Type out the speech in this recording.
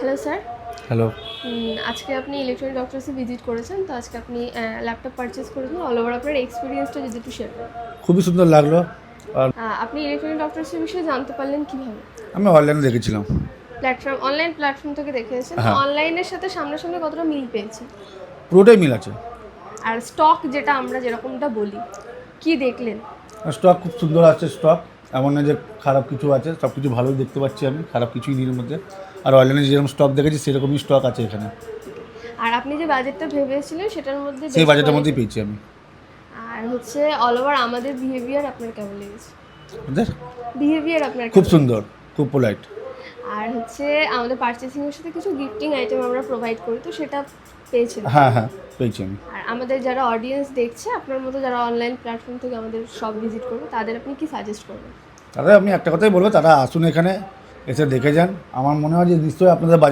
Hello sir. Hello. আজকে আপনি electronic ডক্টরসে visit করেছেন, তো আজকে আপনি ল্যাপটপ পারচেজ করেছেন। অল ওভার আপনার এক্সপিরিয়েন্সটা যদি একটু শেয়ার করেন। খুবই সুন্দর লাগলো। আর আপনি ইলেকট্রনিক ডক্টরসের বিষয়ে জানতে পারলেন কীভাবে? আমি অনলাইনে দেখেছিলাম। অনলাইন প্ল্যাটফর্ম থেকে দেখেছেন। হ্যাঁ, অনলাইনের সাথে সামনাসামনি কতটা মিল পেয়েছেন? পুরোটাই মিল আছে। আর স্টক যেটা আমরা যেরকমটা বলি, কি দেখলেন? স্টক খুব সুন্দর আছে স্টক। এমন না যে খারাপ কিছু আছে, সব কিছু ভালোই দেখতে পাচ্ছি আমি, খারাপ কিছুই নেই এর মধ্যে। আর অনলাইনে যেরকম স্টক দেখেছি সেরকমই স্টক আছে এখানে। আর আপনি যে বাজেটটা ভেবেছিলেন সেটার মধ্যে সেই বাজেটের মধ্যেই পেয়েছি আমি। আর হচ্ছে অল ওভার আমাদের বিহেভিয়ার আপনার কেমন লেগেছে? ওদের বিহেভিয়ার আপনার খুব কেমন সুন্দর, খুব পোলাইট। আর হচ্ছে আমাদের পারচেসিংয়ের সাথে কিছু গিফটিং আইটেম আমরা প্রোভাইড করি, তো সেটা পেয়েছেন? হ্যাঁ, হ্যাঁ, পেয়েছি আমি। আর আমাদের যারা অডিয়েন্স দেখছে, আপনার মতো যারা অনলাইন প্ল্যাটফর্ম থেকে আমাদের শপ ভিজিট করবে, তাদের আপনি কি সাজেস্ট করবেন? তাদের আমি একটা কথাই বলবো, তারা আসুন এখানে, এসে দেখে যান। আমার মনে হয় যে নিশ্চয়ই আপনাদের বাজেট